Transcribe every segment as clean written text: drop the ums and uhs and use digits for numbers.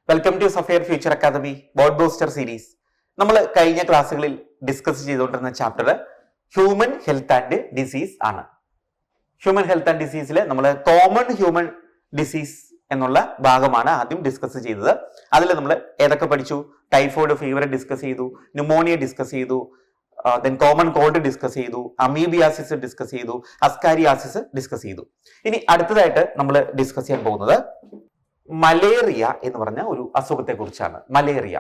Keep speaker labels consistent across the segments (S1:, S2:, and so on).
S1: Welcome to Sapphire Future Academy board booster series. നമ്മൾ കഴിഞ്ഞ ക്ലാസ്സുകളിൽ ഡിസ്കസ് ചെയ്തുകൊണ്ടിരുന്ന chapter human health and disease ആണ്. ഹ്യൂമൻ ഹെൽത്ത് ആൻഡ് ഡിസീസിൽ നമ്മൾ കോമൺ ഹ്യൂമൻ ഡിസീസ് എന്നുള്ള ഭാഗമാണ് ആദ്യം ഡിസ്കസ് ചെയ്തത്. അതിൽ നമ്മൾ ഏതൊക്കെ പഠിച്ചു? ടൈഫോയിഡ് ഫീവർ ഡിസ്കസ് ചെയ്തു, ന്യൂമോണിയ ഡിസ്കസ് ചെയ്തു, ദെൻ കോമൺ കോൾഡ് ഡിസ്കസ് ചെയ്തു, അമീബിയാസിസ് ഡിസ്കസ് ചെയ്തു, അസ്കാരിയാസിസ് ഡിസ്കസ് ചെയ്തു. ഇനി അടുത്തതായിട്ട് നമ്മൾ ഡിസ്കസ് ചെയ്യാൻ പോകുന്നത് മലേറിയ എന്ന് പറഞ്ഞ ഒരു അസുഖത്തെ കുറിച്ചാണ്. മലേറിയ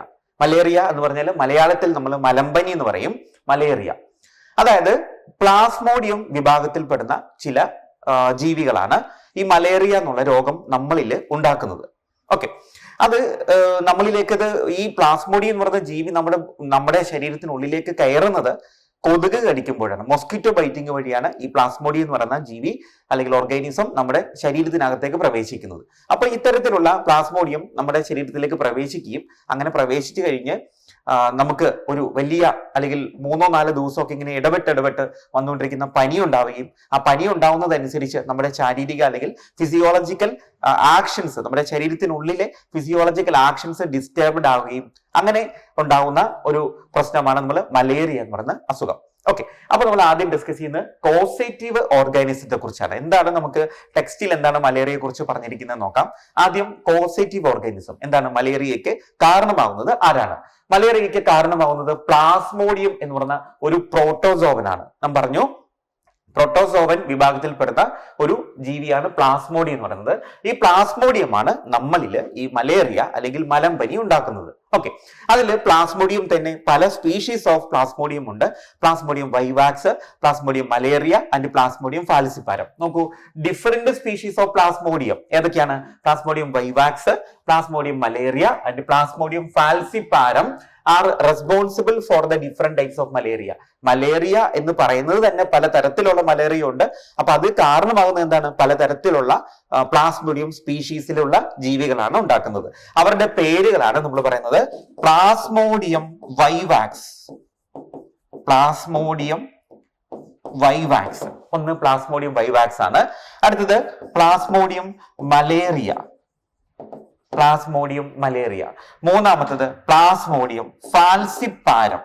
S1: എന്ന് പറഞ്ഞാൽ മലയാളത്തിൽ നമ്മൾ മലമ്പനി എന്ന് പറയും. മലേറിയ അതായത് പ്ലാസ്മോഡിയം വിഭാഗത്തിൽപ്പെടുന്ന ചില ജീവികളാണ് ഈ മലേറിയ എന്നുള്ള രോഗം നമ്മളിൽ ഉണ്ടാക്കുന്നത്. ഓക്കെ, അത് നമ്മളിലേക്ക് ഈ പ്ലാസ്മോഡിയം എന്ന് പറയുന്ന ജീവി നമ്മുടെ ശരീരത്തിനുള്ളിലേക്ക് കയറുന്നത് കൊതുക് കടിക്കുമ്പോഴാണ്. മൊസ്കിറ്റോ ബൈറ്റിംഗ് വഴിയാണ് ഈ പ്ലാസ്മോഡിയം എന്ന് പറയുന്ന ജീവി അല്ലെങ്കിൽ ഓർഗാനിസം നമ്മുടെ ശരീരത്തിനകത്തേക്ക് പ്രവേശിക്കുന്നത്. അപ്പൊ ഇത്തരത്തിലുള്ള പ്ലാസ്മോഡിയം നമ്മുടെ ശരീരത്തിലേക്ക് പ്രവേശിക്കുകയും അങ്ങനെ പ്രവേശിച്ചു കഴിഞ്ഞ് നമുക്ക് ഒരു വലിയ അല്ലെങ്കിൽ 3-4 ദിവസമൊക്കെ ഇങ്ങനെ ഇടപെട്ട് വന്നുകൊണ്ടിരിക്കുന്ന പനി ഉണ്ടാവുകയും ആ പനി ഉണ്ടാവുന്നതനുസരിച്ച് നമ്മുടെ ശാരീരിക അല്ലെങ്കിൽ ഫിസിയോളജിക്കൽ ആക്ഷൻസ്, നമ്മുടെ ശരീരത്തിനുള്ളിലെ ഫിസിയോളജിക്കൽ ആക്ഷൻസ് ഡിസ്റ്റർബ്ഡ് ആവുകയും അങ്ങനെ ഉണ്ടാവുന്ന ഒരു പ്രശ്നമാണ് നമ്മൾ മലേറിയ എന്ന് പറയുന്ന അസുഖം. ഓക്കെ, അപ്പൊ നമ്മൾ ആദ്യം ഡിസ്കസ് ചെയ്യുന്നത് കോസേറ്റീവ് ഓർഗാനിസത്തെ കുറിച്ചാണ്. എന്താണ് നമുക്ക് ടെക്സ്റ്റിൽ എന്താണ് മലേറിയയെ കുറിച്ച് പറഞ്ഞിരിക്കുന്നത് നോക്കാം. ആദ്യം കോസേറ്റീവ് ഓർഗാനിസം എന്താണ്? മലേറിയയ്ക്ക് കാരണമാകുന്നത് ആരാണ്? മലേറിയയ്ക്ക് കാരണമാകുന്നത് പ്ലാസ്മോഡിയം എന്ന് പറയുന്ന ഒരു പ്രോട്ടോസോവനാണ്. നാം പറഞ്ഞു പ്രോട്ടോസോവൻ വിഭാഗത്തിൽപ്പെടുന്ന ഒരു ജീവിയാണ് പ്ലാസ്മോഡിയം എന്ന് പറയുന്നത്. ഈ പ്ലാസ്മോഡിയമാണ് നമ്മളിൽ ഈ മലേറിയ അല്ലെങ്കിൽ മലമ്പനി ഉണ്ടാക്കുന്നത്. ഓക്കെ, അതിൽ പ്ലാസ്മോഡിയം തന്നെ പല സ്പീഷീസ് ഓഫ് പ്ലാസ്മോഡിയം ഉണ്ട്. Plasmodium vivax, plasmodium malariae and plasmodium falciparum. നോക്കൂ, ഡിഫറെന്റ് സ്പീഷീസ് ഓഫ് പ്ലാസ്മോഡിയം ഏതൊക്കെയാണ്? Plasmodium vivax, plasmodium malariae and plasmodium falciparum are responsible for the different types of malaria. Malaria എന്ന് പറയുന്നത് തന്നെ പലതരത്തിലുള്ള malaria ഉണ്ട്. അപ്പൊ അത് കാരണമാകുന്നത് എന്താണ്? പലതരത്തിലുള്ള പ്ലാസ്മോഡിയം സ്പീഷീസിലുള്ള ജീവികളാണ് ഉണ്ടാക്കുന്നത്. അവരുടെ പേരുകളാണ് നമ്മൾ പറയുന്നത് പ്ലാസ്മോഡിയം വൈവാക്സ്. ഒന്ന് പ്ലാസ്മോഡിയം വൈവാക്സ് ആണ്. അടുത്തത് പ്ലാസ്മോഡിയം മലേറിയ. മൂന്നാമത്തത് പ്ലാസ്മോഡിയം ഫാൽസിപ്പാരം.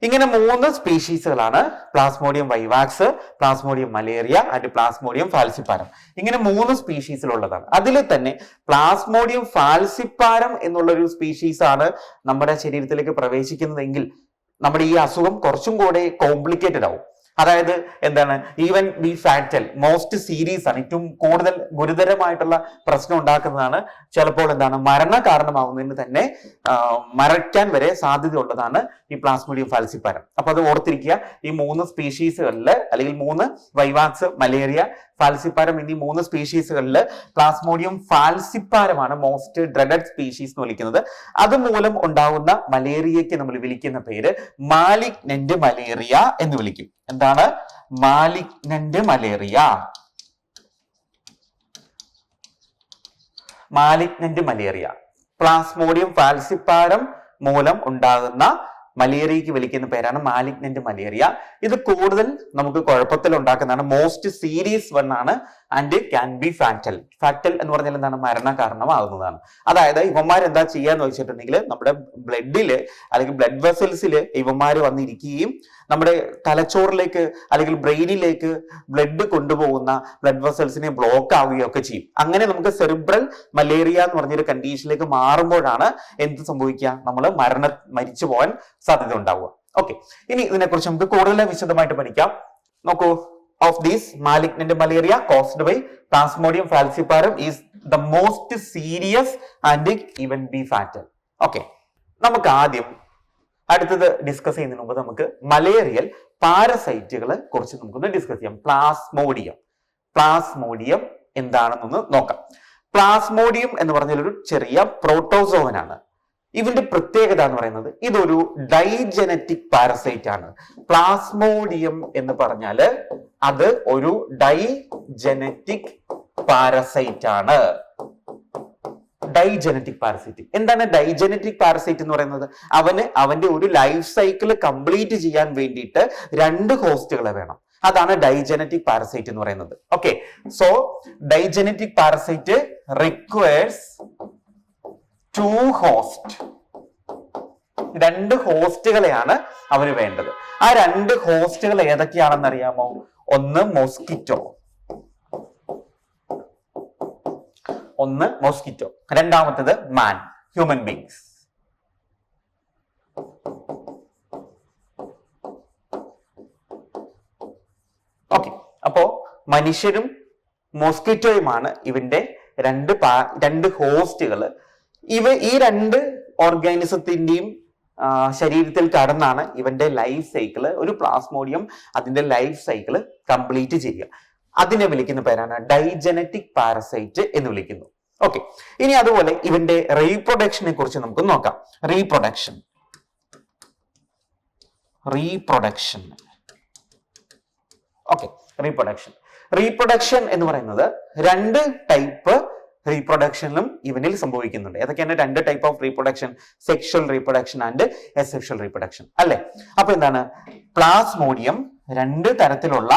S1: ഇങ്ങനെ 3 സ്പീഷീസുകളാണ് plasmodium vivax, plasmodium malariae and plasmodium falciparum. ഇങ്ങനെ 3 സ്പീഷീസിലുള്ളതാണ്. അതിൽ തന്നെ പ്ലാസ്മോഡിയം ഫാൽസിപ്പാരം എന്നുള്ള ഒരു സ്പീഷീസ് ആണ് നമ്മുടെ ശരീരത്തിലേക്ക് പ്രവേശിക്കുന്നതെങ്കിൽ നമ്മുടെ ഈ അസുഖം കുറച്ചും കൂടെ കോംപ്ലിക്കേറ്റഡ് ആവും. അതായത് എന്താണ്? Even B fatal, most serious ആണ്, ഏറ്റവും കൂടുതൽ ഗുരുതരമായിട്ടുള്ള പ്രശ്നം ഉണ്ടാക്കുന്നതാണ്. ചിലപ്പോൾ എന്താണ്? മരണ കാരണമാവുന്നതിന് തന്നെ മരിക്കാൻ വരെ സാധ്യത ഉള്ളതാണ് ഈ പ്ലാസ്മോഡിയം ഫാൽസിപ്പാരം. അപ്പൊ അത് ഓർത്തിരിക്കുക. ഈ 3 സ്പീഷീസുകളിൽ അല്ലെങ്കിൽ 3 വൈവാക്സ്, മലേറിയ, ഫാൽസിപ്പാരം എന്നീ 3 സ്പീഷീസുകളിൽ പ്ലാസ്മോഡിയം ഫാൽസിപ്പാരമാണ് മോസ്റ്റ് ഡ്രെഡഡ് സ്പീഷീസ് എന്ന് വിളിക്കുന്നത്. അതുമൂലം ഉണ്ടാകുന്ന മലേറിയയ്ക്ക് നമ്മൾ വിളിക്കുന്ന പേര് മാലിഗ്നന്റ് മലേറിയ എന്ന് വിളിക്കും. എന്താണ്? Malignant malaria. പ്ലാസ്മോഡിയം ഫാൽസിപ്പാരം മൂലം ഉണ്ടാകുന്ന മലേറിയയ്ക്ക് വിളിക്കുന്ന പേരാണ് മാലിഗ്നന്റ് മലേറിയ. ഇത് കൂടുതൽ നമുക്ക് കുഴപ്പത്തിൽ ഉണ്ടാക്കുന്നതാണ്. മോസ്റ്റ് സീരിയസ് വൺ ആണ് and can be fatal. Fatal എന്ന് പറഞ്ഞാൽ എന്താണ്? മരണ കാരണമാകുന്നതാണ്. അതായത് ഇവന്മാർ എന്താ ചെയ്യാന്ന് വെച്ചിട്ടുണ്ടെങ്കിൽ നമ്മുടെ ബ്ലഡില് അല്ലെങ്കിൽ ബ്ലഡ് വെസൽസില് ഇവന്മാർ വന്നിരിക്കുകയും നമ്മുടെ തലച്ചോറിലേക്ക് അല്ലെങ്കിൽ ബ്രെയിനിലേക്ക് ബ്ലഡ് കൊണ്ടുപോകുന്ന ബ്ലഡ് വെസൽസിനെ ബ്ലോക്ക് ആവുകയും ഒക്കെ ചെയ്യും. അങ്ങനെ നമുക്ക് സെറിബ്രൽ മലേറിയ എന്ന് പറഞ്ഞൊരു കണ്ടീഷനിലേക്ക് മാറുമ്പോഴാണ് എന്ത് സംഭവിക്കുക? നമ്മൾ മരിച്ചു പോകാൻ സാധ്യത ഉണ്ടാവുക. ഓക്കെ, ഇനി ഇതിനെക്കുറിച്ച് നമുക്ക് കൂടുതൽ വിശദമായിട്ട് പഠിക്കാം. നോക്കൂ, of these malignant malaria caused by Plasmodium falciparum is the most serious and even be fatal. Okay, നമുക്ക് ആദ്യം അടുത്തത് ഡിസ്കസ് ചെയ്യുന്നതിന് മുമ്പ് നമുക്ക് മലേറിയൽ പാരസൈറ്റുകളെ കുറിച്ച് നമുക്കൊന്ന് ഡിസ്കസ് ചെയ്യാം. പ്ലാസ്മോഡിയം എന്താണെന്നൊന്ന് നോക്കാം. പ്ലാസ്മോഡിയം എന്ന് പറഞ്ഞാൽ ഒരു ചെറിയ പ്രോട്ടോസോവനാണ്. ഇതിന്റെ പ്രത്യേകത എന്ന് പറയുന്നത് ഇതൊരു ഡൈജനറ്റിക് പാരസൈറ്റ് ആണ്. പ്ലാസ്മോഡിയം എന്ന് പറഞ്ഞാല് അത് ഒരു ഡൈജനറ്റിക് പാരസൈറ്റ് ആണ്. Digenetic parasite. എന്താണ് ഡൈജനറ്റിക് പാരസൈറ്റ് എന്ന് പറയുന്നത്? അവന്റെ ഒരു ലൈഫ് സൈക്കിൾ കംപ്ലീറ്റ് ചെയ്യാൻ വേണ്ടിയിട്ട് 2 ഹോസ്റ്റുകളെ വേണം. അതാണ് ഡൈജനറ്റിക് പാരസൈറ്റ് എന്ന് പറയുന്നത്. Okay, so digenetic parasite requires 2 host. 2 ഹോസ്റ്റുകളെയാണ് അവന് വേണ്ടത്. ആ 2 ഹോസ്റ്റുകൾ ഏതൊക്കെയാണെന്ന് അറിയാമോ? ഒന്ന് മോസ്കിറ്റോ, രണ്ടാമത്തേത് മാൻ, ഹ്യൂമൻ ബീങ്സ്. ഓക്കെ, അപ്പോ മനുഷ്യരും മോസ്കിറ്റോയുമാണ് ഇവന്റെ രണ്ട് ഹോസ്റ്റുകൾ. ഈ 2 ഓർഗാനിസത്തിന്റെയും ശരീരത്തിൽ കടന്നാണ് ഇവന്റെ ലൈഫ് സൈക്കിള്, ഒരു പ്ലാസ്മോഡിയം അതിന്റെ ലൈഫ് സൈക്കിള് കംപ്ലീറ്റ് ചെയ്യുക. അതിനെ വിളിക്കുന്ന പേരാണ് ഡൈജനറ്റിക് പാരസൈറ്റ് എന്ന് വിളിക്കുന്നു. ഓക്കെ, ഇനി അതുപോലെ ഇവന്റെ റീപ്രൊഡക്ഷനെ കുറിച്ച് നമുക്ക് നോക്കാം. റീപ്രൊഡക്ഷൻ ഓക്കെ, റീപ്രൊഡക്ഷൻ എന്ന് പറയുന്നത് 2 ടൈപ്പ് റീപ്രൊഡക്ഷനിലും ഇവനിൽ സംഭവിക്കുന്നുണ്ട്. ഏതൊക്കെയാണ് 2 type of reproduction? Sexual reproduction and asexual reproduction അല്ലെ? അപ്പൊ എന്താണ്? പ്ലാസ്മോഡിയം 2 തരത്തിലുള്ള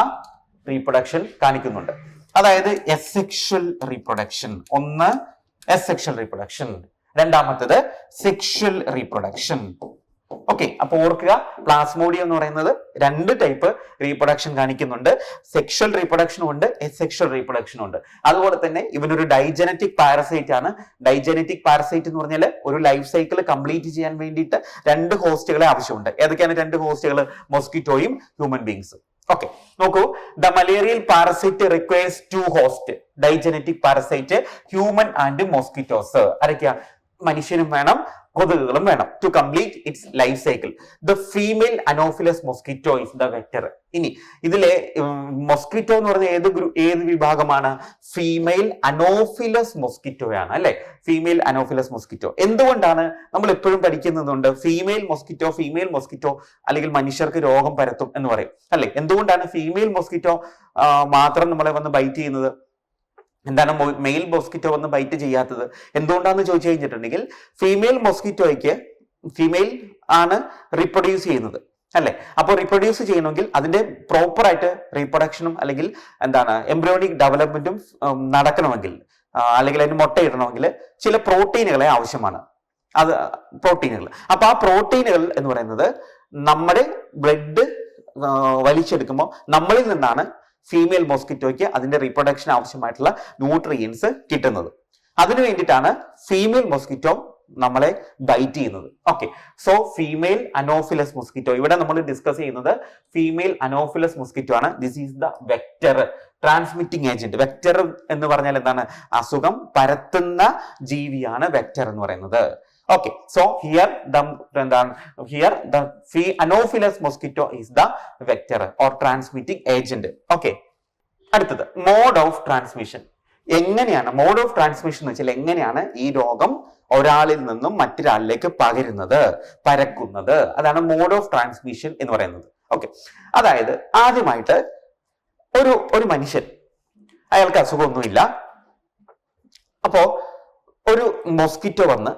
S1: റീപ്രൊഡക്ഷൻ കാണിക്കുന്നുണ്ട്. അതായത് എസെക്ഷൽ റീപ്രൊഡക്ഷൻ, ഒന്ന് എസെക്ഷൽ റീപ്രൊഡക്ഷൻ, രണ്ടാമത്തേത് സെക്ഷൽ റീപ്രൊഡക്ഷൻ. ഓക്കെ, അപ്പൊ ഓർക്കുക, പ്ലാസ്മോഡിയം എന്ന് പറയുന്നത് 2 ടൈപ്പ് റീപ്രൊഡക്ഷൻ കാണിക്കുന്നുണ്ട്. സെക്ഷൽ റീപ്രൊഡക്ഷനും ഉണ്ട്, എസെക്ഷൽ റീപ്രൊഡക്ഷനും ഉണ്ട്. അതുപോലെ തന്നെ ഇവനൊരു ഡൈജനറ്റിക് പാരസൈറ്റ് ആണ്. ഡൈജനറ്റിക് പാരസൈറ്റ് എന്ന് പറഞ്ഞാൽ ഒരു ലൈഫ് സൈക്കിൾ കംപ്ലീറ്റ് ചെയ്യാൻ വേണ്ടിയിട്ട് 2 ഹോസ്റ്റുകളെ ആവശ്യമുണ്ട്. ഏതൊക്കെയാണ് 2 ഹോസ്റ്റുകൾ? മോസ്കിറ്റോയും ഹ്യൂമൻ ബീങ്സും. ഓക്കെ, നോക്കൂ, the malarial parasite requires 2 host. Digenetic parasite human and mosquitoes. ആരൊക്കെയാ? മനുഷ്യനും വേണം, കൊതുകുകളും വേണം. To complete its life cycle the female anopheles mosquito is the vector. ഇനി ഇതിലെ മൊസ്കിറ്റോ എന്ന് പറയുന്നത് ഏത് വിഭാഗമാണ്? ഫീമെയിൽ അനോഫിലസ് മൊസ്കിറ്റോയാണ് അല്ലെ? Female anopheles mosquito. എന്തുകൊണ്ടാണ് നമ്മൾ എപ്പോഴും പഠിക്കുന്നുണ്ട് ഫീമെയിൽ മൊസ്കിറ്റോ അല്ലെങ്കിൽ മനുഷ്യർക്ക് രോഗം പരത്തും എന്ന് പറയും അല്ലെ? എന്തുകൊണ്ടാണ് ഫീമെയിൽ മൊസ്കിറ്റോ മാത്രം നമ്മളെ വന്ന് ബൈറ്റ് ചെയ്യുന്നത്? എന്താണ് മെയിൽ മോസ്കിറ്റോ വന്ന് ബൈറ്റ് ചെയ്യാത്തത്? എന്തുകൊണ്ടാന്ന് ചോദിച്ചു കഴിഞ്ഞിട്ടുണ്ടെങ്കിൽ ഫീമെയിൽ ആണ് റീപ്രൊഡ്യൂസ് ചെയ്യുന്നത് അല്ലെ? അപ്പോൾ റീപ്രൊഡ്യൂസ് ചെയ്യണമെങ്കിൽ അതിന്റെ പ്രോപ്പർ ആയിട്ട് റീപ്രൊഡക്ഷനും അല്ലെങ്കിൽ എന്താണ് എംബ്രിയോണിക് ഡെവലപ്മെന്റും നടക്കണമെങ്കിൽ അല്ലെങ്കിൽ അതിന് മുട്ടയിടണമെങ്കിൽ ചില പ്രോട്ടീനുകളെ ആവശ്യമാണ്. പ്രോട്ടീനുകൾ. അപ്പൊ ആ പ്രോട്ടീനുകൾ എന്ന് പറയുന്നത് നമ്മുടെ ബ്ലഡ് വലിച്ചെടുക്കുമ്പോൾ നമ്മളിൽ നിന്നാണ് ഫീമെയിൽ മോസ്കിറ്റോയ്ക്ക് അതിന്റെ റീപ്രൊഡക്ഷൻ ആവശ്യമായിട്ടുള്ള ന്യൂട്രിയൻസ് കിട്ടുന്നത്. അതിനു വേണ്ടിയിട്ടാണ് ഫീമെയിൽ മോസ്കിറ്റോ നമ്മളെ ബൈറ്റ് ചെയ്യുന്നത്. Okay, so female anopheles mosquito, ഇവിടെ നമ്മൾ ഡിസ്കസ് ചെയ്യുന്നത് ഫീമെയിൽ അനോഫിലസ് മോസ്കിറ്റോ ആണ്. This is the vector transmitting agent. Vector എന്ന് പറഞ്ഞാൽ എന്താണ്? അസുഖം പരത്തുന്ന ജീവിയാണ് വെക്ടർ എന്ന് പറയുന്നത്. Okay, so here the Anopheles mosquito is the vector or transmitting agent. Okay, അടുത്തത് മോഡ് ഓഫ് ട്രാൻസ്മിഷൻ. എങ്ങനെയാണ് മോഡ് ഓഫ് ട്രാൻസ്മിഷൻ എന്ന് വെച്ചാൽ എങ്ങനെയാണ് ഈ രോഗം ഒരാളിൽ നിന്നും മറ്റൊരാളിലേക്ക് പരക്കുന്നത്? അതാണ് മോഡ് ഓഫ് ട്രാൻസ്മിഷൻ എന്ന് പറയുന്നത്. ഓക്കെ, അതായത് ആദ്യമായിട്ട് ഒരു മനുഷ്യൻ, അയാൾക്ക് അസുഖമൊന്നുമില്ല, അപ്പോ ഒരു മൊസ്കിറ്റോ വന്ന്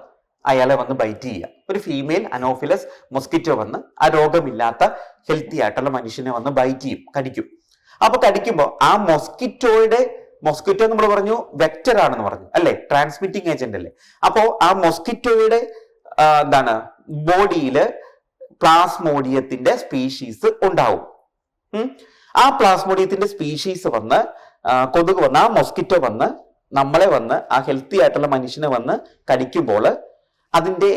S1: അയാളെ വന്ന് ബൈറ്റ് ചെയ്യുക. ഒരു ഫീമെയിൽ അനോഫിലസ് മൊസ്കിറ്റോ വന്ന് ആ രോഗമില്ലാത്ത ഹെൽത്തി ആയിട്ടുള്ള മനുഷ്യനെ വന്ന് ബൈറ്റ് ചെയ്യും, കടിക്കും. അപ്പൊ കടിക്കുമ്പോൾ ആ മൊസ്കിറ്റോ നമ്മൾ പറഞ്ഞു വെക്ടർ ആണെന്ന് പറഞ്ഞു അല്ലെ? ട്രാൻസ്മിറ്റിംഗ് ഏജന്റ് അല്ലേ? അപ്പോ ആ മൊസ്കിറ്റോയുടെ ബോഡിയിൽ പ്ലാസ്മോഡിയത്തിന്റെ സ്പീഷീസ് ഉണ്ടാവും. ആ പ്ലാസ്മോഡിയത്തിന്റെ സ്പീഷീസ് വന്ന് കൊതുക് വന്ന് ആ മൊസ്കിറ്റോ വന്ന് നമ്മളെ വന്ന് ആ ഹെൽത്തി ആയിട്ടുള്ള മനുഷ്യനെ വന്ന് കടിക്കുമ്പോൾ അതിന്റെ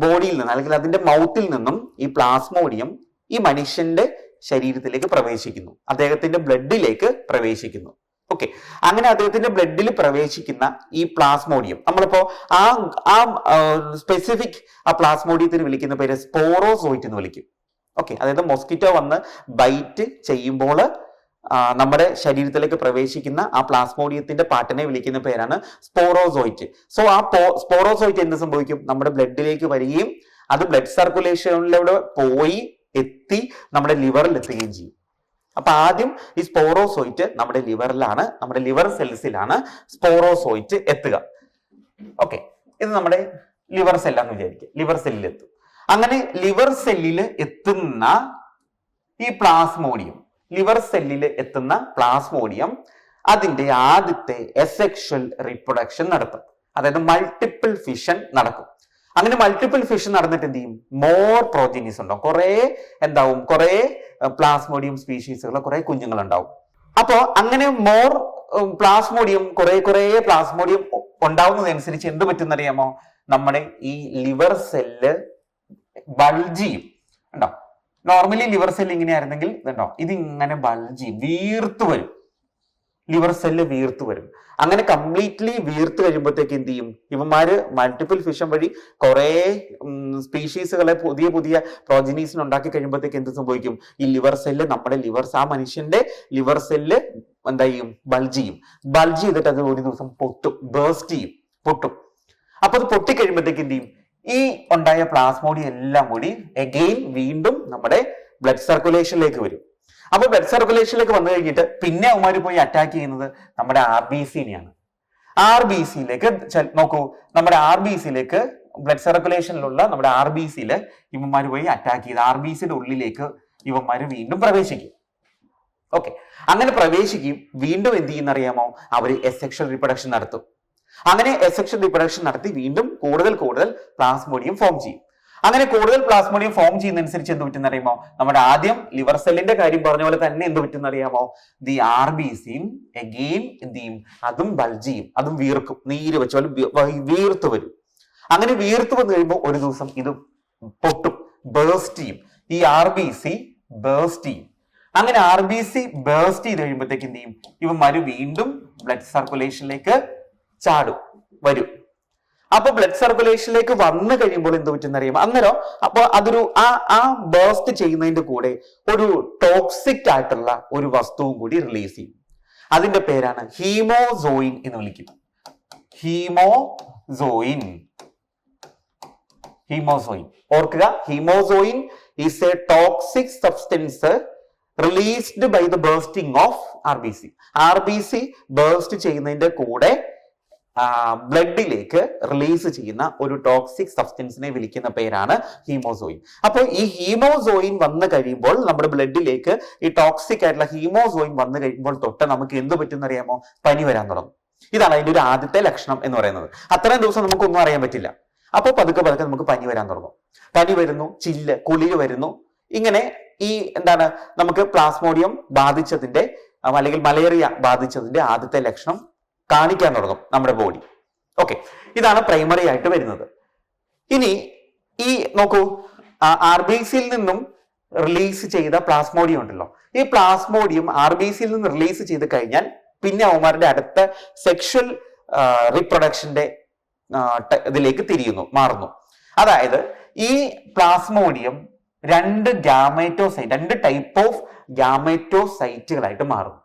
S1: ബോഡിയിൽ നിന്ന് അല്ലെങ്കിൽ അതിന്റെ മൗത്തിൽ നിന്നും ഈ പ്ലാസ്മോഡിയം ഈ മനുഷ്യന്റെ ശരീരത്തിലേക്ക് പ്രവേശിക്കുന്നു, അദ്ദേഹത്തിന്റെ ബ്ലഡിലേക്ക് പ്രവേശിക്കുന്നു. ഓക്കെ, അങ്ങനെ അദ്ദേഹത്തിന്റെ ബ്ലഡിൽ പ്രവേശിക്കുന്ന ഈ പ്ലാസ്മോഡിയം നമ്മളിപ്പോ ആ സ്പെസിഫിക് ആ പ്ലാസ്മോഡിയത്തിന് വിളിക്കുന്ന പേര് സ്പോറോസോയിറ്റ് എന്ന് വിളിക്കും. ഓക്കെ, അതായത് മൊസ്കിറ്റോ വന്ന് ബൈറ്റ് ചെയ്യുമ്പോൾ നമ്മുടെ ശരീരത്തിലേക്ക് പ്രവേശിക്കുന്ന ആ പ്ലാസ്മോഡിയത്തിന്റെ പാർട്ടിനെ വിളിക്കുന്ന പേരാണ് സ്പോറോസോയിറ്റ്. സോ ആ സ്പോറോസോയിറ്റ് എന്ത് സംഭവിക്കും? നമ്മുടെ ബ്ലഡിലേക്ക് വരികയും അത് ബ്ലഡ് സർക്കുലേഷനിലൂടെ പോയി എത്തി നമ്മുടെ ലിവറിൽ എത്തുകയും ചെയ്യും. അപ്പൊ ആദ്യം ഈ സ്പോറോസോയിറ്റ് നമ്മുടെ ലിവറിലാണ്, നമ്മുടെ ലിവർ സെൽസിലാണ് സ്പോറോസോയിറ്റ് എത്തുക. ഓക്കെ, ഇത് നമ്മുടെ ലിവർ സെല്ലാന്ന് വിചാരിക്കുക. ലിവർ സെല്ലിൽ എത്തും. അങ്ങനെ ലിവർ സെല്ലിൽ എത്തുന്ന ഈ പ്ലാസ്മോഡിയം ലിവർ സെല്ലിൽ എത്തുന്ന പ്ലാസ്മോഡിയം അതിന്റെ ആദ്യത്തെ എസെക്ഷൽ റീപ്രൊഡക്ഷൻ നടത്തും. അതായത് മൾട്ടിപ്പിൾ ഫിഷൻ നടക്കും. അങ്ങനെ മൾട്ടിപ്പിൾ ഫിഷൻ നടന്നിട്ട് എന്ത് ചെയ്യും? മോർ പ്രോജനീസ് ഉണ്ടാവും. കുറെ പ്ലാസ്മോഡിയം സ്പീഷീസുകൾ, കുറെ കുഞ്ഞുങ്ങൾ ഉണ്ടാവും. അപ്പോ അങ്ങനെ മോർ പ്ലാസ്മോഡിയം കുറെ പ്ലാസ്മോഡിയം ഉണ്ടാവുന്നതനുസരിച്ച് എന്ത് പറ്റുന്നറിയാമോ? നമ്മുടെ ഈ ലിവർ സെല്ല് ബൾജ് ചെയ്യും. ഉണ്ടോ? നോർമലി ലിവർ സെല്ല് ഇങ്ങനെയായിരുന്നെങ്കിൽ ഇതുണ്ടോ, ഇതിങ്ങനെ ബൾജ് വീർത്തു വരും. ലിവർ സെല്ല് വീർത്തു വരും. അങ്ങനെ കംപ്ലീറ്റ്ലി വീർത്ത് കഴിയുമ്പോഴത്തേക്ക് എന്ത് ചെയ്യും? ഇവന്മാര് മൾട്ടിപ്പിൾ ഫിഷൻ വഴി കുറെ സ്പീഷീസുകളെ പുതിയ പ്രോജനീസിന് ഉണ്ടാക്കി കഴിയുമ്പോഴത്തേക്ക് എന്ത് സംഭവിക്കും? ഈ ലിവർ സെല്ല്, നമ്മുടെ ആ മനുഷ്യന്റെ ലിവർ സെല്ല് എന്താ ചെയ്യും? ബൾജ് ചെയ്യും. ബൾജ് ചെയ്തിട്ട് അത് ഒരു ദിവസം ബേസ്റ്റ് ചെയ്യും, പൊട്ടും. അപ്പൊ അത് പൊട്ടിക്കഴിയുമ്പോഴത്തേക്ക് എന്ത് ചെയ്യും? ഈ ഉണ്ടായ പ്ലാസ്മോഡിയം എല്ലാം കൂടി അഗെയിൻ വീണ്ടും നമ്മുടെ ബ്ലഡ് സർക്കുലേഷനിലേക്ക് വരും. അപ്പൊ ബ്ലഡ് സർക്കുലേഷനിലേക്ക് വന്നു കഴിഞ്ഞിട്ട് പിന്നെ അവന്മാര് പോയി അറ്റാക്ക് ചെയ്യുന്നത് നമ്മുടെ RBCനെയാണ്. RBCയിലേക്ക് നോക്കൂ, നമ്മുടെ RBCയിലേക്ക് ബ്ലഡ് സർക്കുലേഷനിലുള്ള നമ്മുടെ RBCയില് ഇവന്മാര് പോയി അറ്റാക്ക് ചെയ്ത് RBCയുടെ ഉള്ളിലേക്ക് ഇവന്മാര് വീണ്ടും പ്രവേശിക്കും. ഓക്കെ, അങ്ങനെ പ്രവേശിക്കും. വീണ്ടും എന്ത് ചെയ്യുന്നറിയാമോ? അവര് എസെക്ഷൽ റീപ്രൊഡക്ഷൻ നടത്തും. അങ്ങനെ എസെക്ഷൽ റീപ്രൊഡക്ഷൻ നടത്തി വീണ്ടും കൂടുതൽ പ്ലാസ്മോഡിയം ഫോം ചെയ്യും. അങ്ങനെ കൂടുതൽ പ്ലാസ്മോഡിയം ഫോം ചെയ്യുന്നതനുസരിച്ച് എന്ത് പറ്റുന്നറിയാമോ? നമ്മുടെ ആദ്യം ലിവർ സെല്ലിന്റെ കാര്യം പറഞ്ഞ പോലെ തന്നെ എന്ത് പറ്റുന്നറിയാമോ? ദി RBCയും അഗെയിൻ എന്ത് ചെയ്യും? അതും ബൾജ് ചെയ്യും, അതും വീർക്കും, നീര് വെച്ച പോലെ വീർത്ത് വരും. അങ്ങനെ വീർത്ത് വന്നു കഴിയുമ്പോൾ ഒരു ദിവസം ഇത് പൊട്ടും, ബേസ്റ്റ് ചെയ്യും. ഈ RBC ബേസ്റ്റ് ചെയ്യും. അങ്ങനെ RBC ബേസ്റ്റ് ചെയ്ത് കഴിയുമ്പോഴത്തേക്ക് എന്ത് ചെയ്യും? ഇവന്മാര് വീണ്ടും ബ്ലഡ് സർക്കുലേഷനിലേക്ക് വരും. അപ്പൊ ബ്ലഡ് സർക്കുലേഷനിലേക്ക് വന്നു കഴിയുമ്പോൾ എന്ത് പറ്റുന്നറിയാമോ? അന്നേരം അപ്പൊ അതൊരു ആ ബേസ്റ്റ് ചെയ്യുന്നതിന്റെ കൂടെ ഒരു ടോക്സിക് ആയിട്ടുള്ള ഒരു വസ്തുവും കൂടി റിലീസ് ചെയ്യും. അതിന്റെ പേരാണ് ഹീമോസോയിൻ എന്ന് വിളിക്കുന്നത്. ഹീമോസോയിൻ ഓർക്കുക, haemozoin is a toxic substance released by the bursting of RBC burst ചെയ്യുന്നതിന്റെ കൂടെ ബ്ലഡിലേക്ക് റിലീസ് ചെയ്യുന്ന ഒരു ടോക്സിക് സബ്സ്റ്റൻസിനെ വിളിക്കുന്ന പേരാണ് ഹീമോസോയിൻ. അപ്പോൾ ഈ ഹീമോസോയിൻ വന്നു കഴിയുമ്പോൾ നമ്മുടെ ബ്ലഡിലേക്ക് ഈ ടോക്സിക് ആയിട്ടുള്ള ഹീമോസോയിൻ വന്നു കഴിയുമ്പോൾ തൊട്ട് നമുക്ക് എന്ത് പറ്റുന്നറിയാമോ? പനി വരാൻ തുടങ്ങും. ഇതാണ് അതിന്റെ ഒരു ആദ്യത്തെ ലക്ഷണം എന്ന് പറയുന്നത്. അത്രയും ദിവസം നമുക്കൊന്നും അറിയാൻ പറ്റില്ല. അപ്പോൾ പതുക്കെ നമുക്ക് പനി വരാൻ തുടങ്ങും. പനി വരുന്നു, കുളിര് വരുന്നു. ഇങ്ങനെ ഈ നമുക്ക് പ്ലാസ്മോഡിയം ബാധിച്ചതിന്റെ അല്ലെങ്കിൽ മലേറിയ ബാധിച്ചതിന്റെ ആദ്യത്തെ ലക്ഷണം കാണിക്കാൻ തുടങ്ങും നമ്മുടെ ബോഡി. ഓക്കെ, ഇതാണ് പ്രൈമറി ആയിട്ട് വരുന്നത്. ഇനി ഈ നോക്കൂ, RBCയിൽ നിന്നും റിലീസ് ചെയ്ത പ്ലാസ്മോഡിയം ഉണ്ടല്ലോ, ഈ പ്ലാസ്മോഡിയം RBCയിൽ നിന്ന് റിലീസ് ചെയ്ത് കഴിഞ്ഞാൽ പിന്നെ അവന്മാരുടെ അടുത്ത സെക്ഷൽ റീപ്രൊഡക്ഷന്റെ ഇതിലേക്ക് മാറുന്നു. അതായത് ഈ പ്ലാസ്മോഡിയം രണ്ട് ടൈപ്പ് ഓഫ് ഗാമേറ്റോസൈറ്റുകളായിട്ട് മാറും.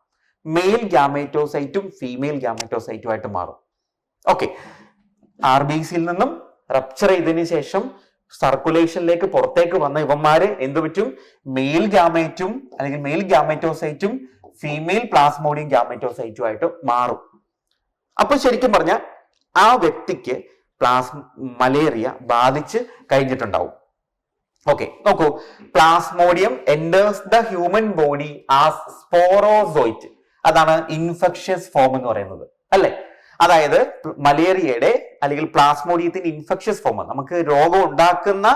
S1: മെയിൽ ഗാമേറ്റോസൈറ്റും ഫീമെയിൽ ഗാമേറ്റോസൈറ്റും ആയിട്ട് മാറും. ഓക്കെ, RBCയിൽ നിന്നും റപ്ചർ ചെയ്തതിനു ശേഷം സർക്കുലേഷനിലേക്ക് പുറത്തേക്ക് വന്ന ഇവന്മാര് എന്ത് പറ്റും? മെയിൽ ഗാമേറ്റും അല്ലെങ്കിൽ മെയിൽ ഗാമേറ്റോസൈറ്റും ഫീമെയിൽ പ്ലാസ്മോഡിയം ഗാമേറ്റോസൈറ്റും ആയിട്ട് മാറും. അപ്പൊ ശരിക്കും പറഞ്ഞാൽ ആ വ്യക്തിക്ക് മലേറിയ ബാധിച്ച് കഴിഞ്ഞിട്ടുണ്ടാവും. ഓക്കെ, നോക്കൂ, plasmodium enters the human body as sporozoite. അതാണ് ഇൻഫെക്ഷ്യസ് ഫോം എന്ന് പറയുന്നത്, അല്ലെ? അതായത് മലേറിയയുടെ അല്ലെങ്കിൽ പ്ലാസ്മോഡിയത്തിന്റെ ഇൻഫെക്ഷ്യസ് ഫോം, നമുക്ക് രോഗം ഉണ്ടാക്കുന്ന